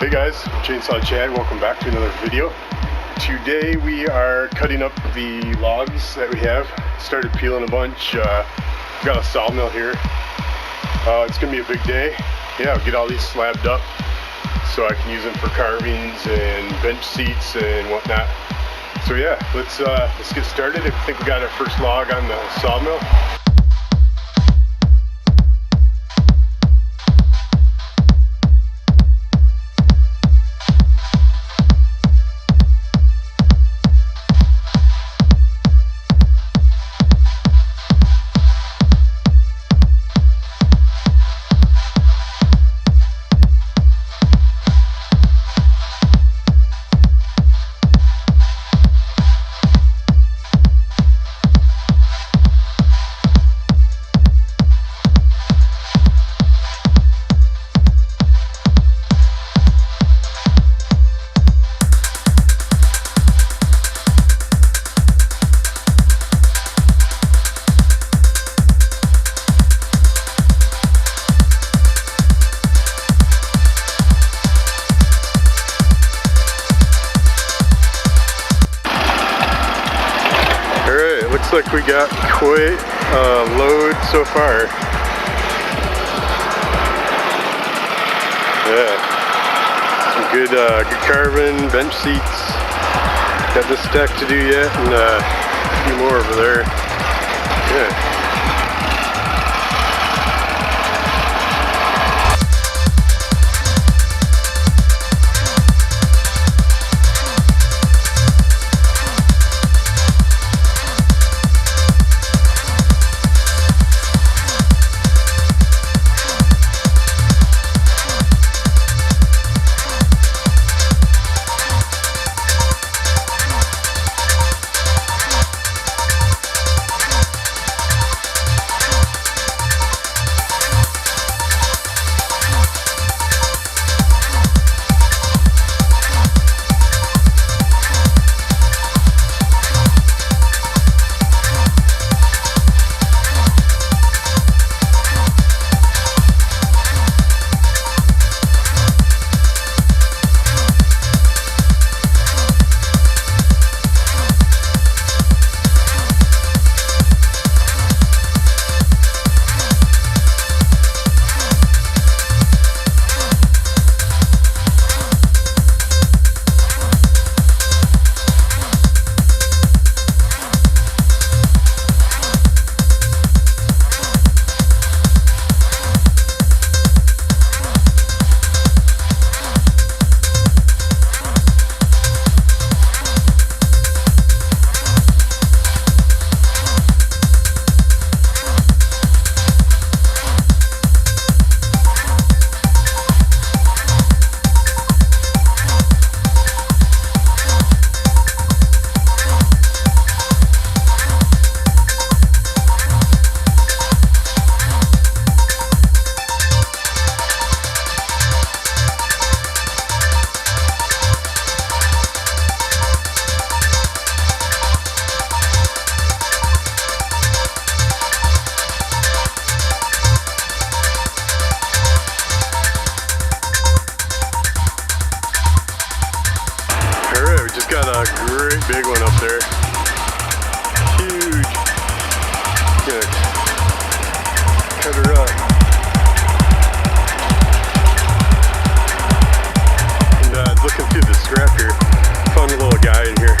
Hey guys, Chainsaw Chad, welcome back to another video. Today we are cutting up the logs that we have. Started peeling a bunch. Got a sawmill here. It's gonna be a big day. Yeah, I'll get all these slabbed up so I can use them for carvings and bench seats and whatnot. So yeah, let's get started. I think we got our first log on the sawmill. Looks like we got quite a load so far. Yeah, some good carving, bench seats. Got this stack to do yet, and a few more over there. Yeah. Got a great big one up there. Huge. Good. Cut her up. And looking through the scrap here. Found a little guy in here.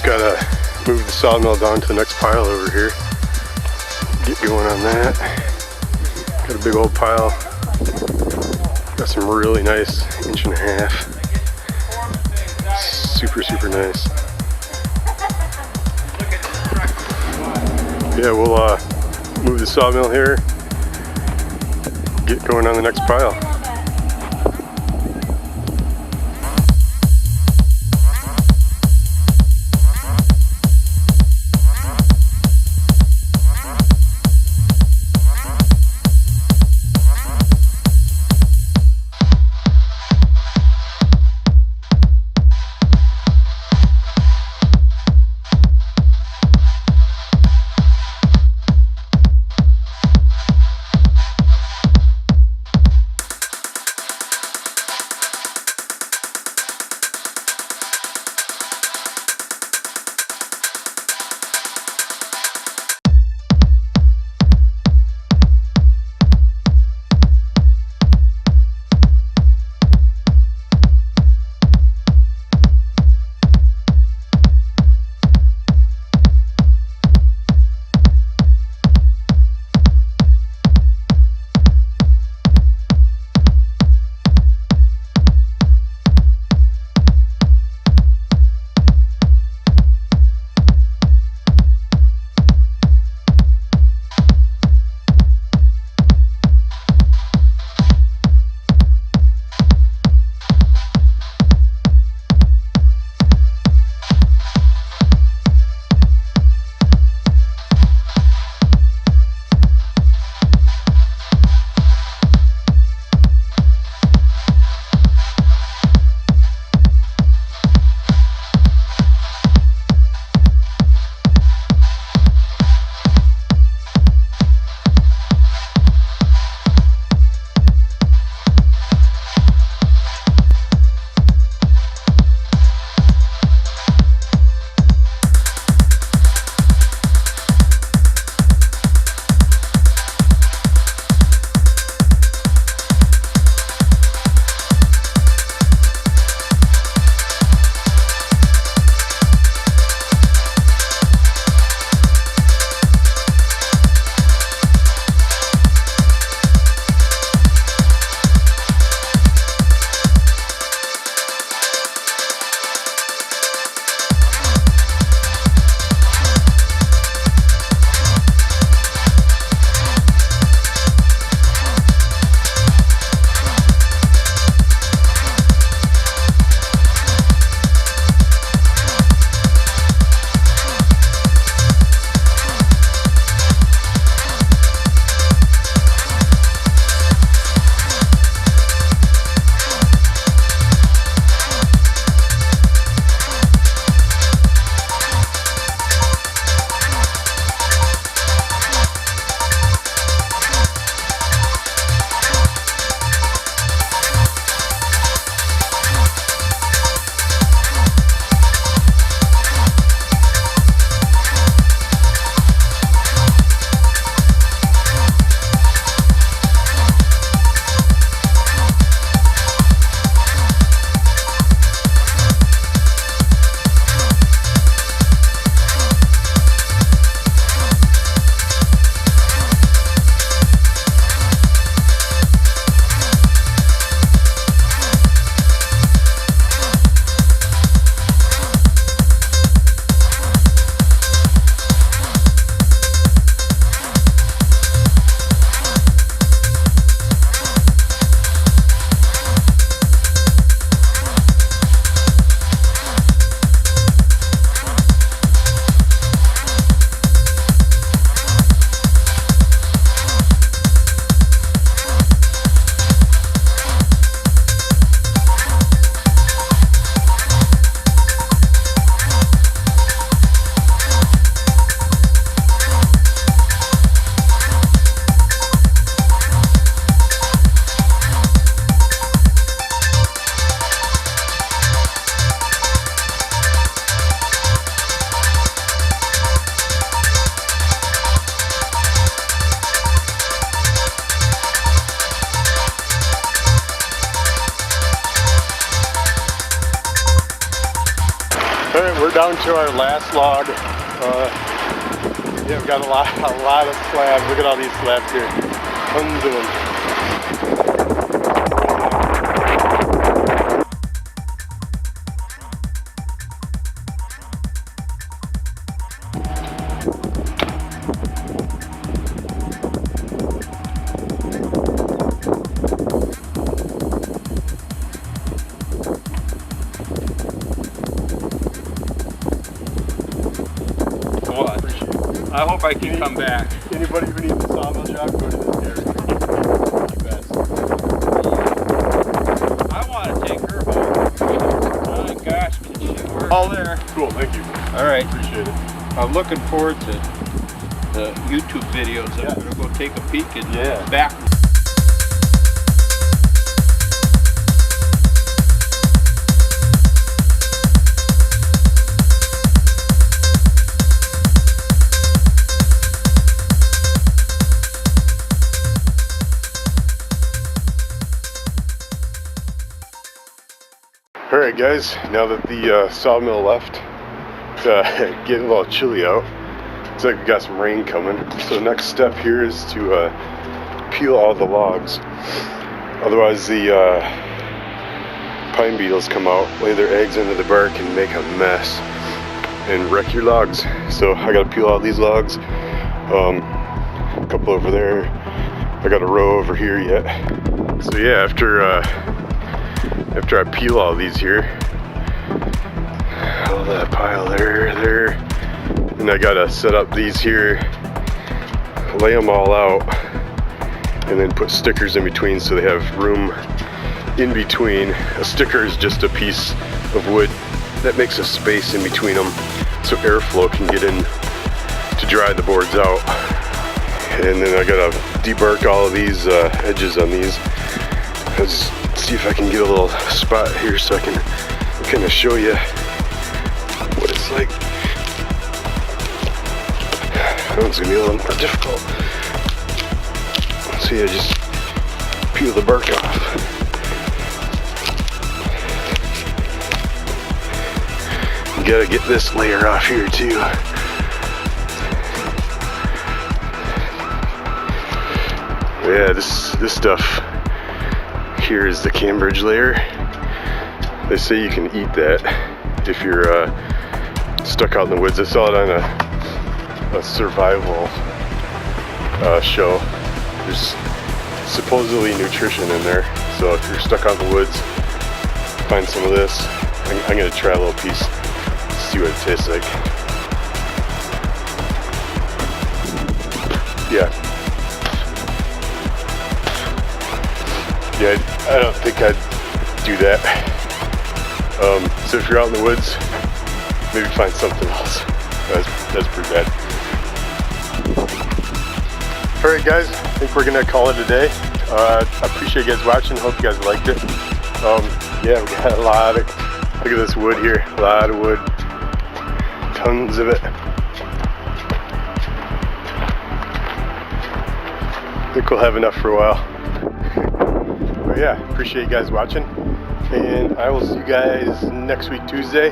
Just gotta move the sawmill down to the next pile over here. Get going on that. Got a big old pile. Got some really nice 1.5 inches. Super, super nice. Yeah, we'll move the sawmill here. Get going on the next pile. down to our last log. Yeah, we've got a lot of slabs. Look at all these slabs here. Tons of them. I hope I can come back. Anybody who needs a sawmill job, go to this area. Best. I want to take her home. Oh my gosh, can she work? All there. Cool, thank you. All right. Appreciate it. I'm looking forward to the YouTube videos. I'm Yeah. going to go take a peek and Yeah. back. Alright guys, now that the sawmill left, it's getting a little chilly out. Looks like we got some rain coming. So the next step here is to peel all the logs. Otherwise the pine beetles come out, lay their eggs into the bark and make a mess and wreck your logs. So I gotta peel all these logs. A couple over there. I got a row over here yet. So yeah, after I peel all these here, all that pile there, and I gotta set up these here, lay them all out, and then put stickers in between so they have room in between. A sticker is just a piece of wood that makes a space in between them so airflow can get in to dry the boards out. And then I gotta debark all of these edges on these. Let's see if I can get a little spot here so I can kind of show you what it's like. That one's gonna be a little more difficult. So yeah, just peel the bark off. You gotta get this layer off here too. Yeah, this stuff here is the Cambridge layer. They say you can eat that if you're stuck out in the woods. I saw it on a survival show. There's supposedly nutrition in there. So if you're stuck out in the woods, find some of this. I'm gonna try a little piece, see what it tastes like. Yeah, I don't think I'd do that. So if you're out in the woods, maybe find something else. That's pretty bad. Alright guys, I think we're gonna call it a day. I appreciate you guys watching, hope you guys liked it. Yeah, we got a lot of, look at this wood here, a lot of wood, tons of it. I think we'll have enough for a while. But yeah, appreciate you guys watching, and I will see you guys next week Tuesday.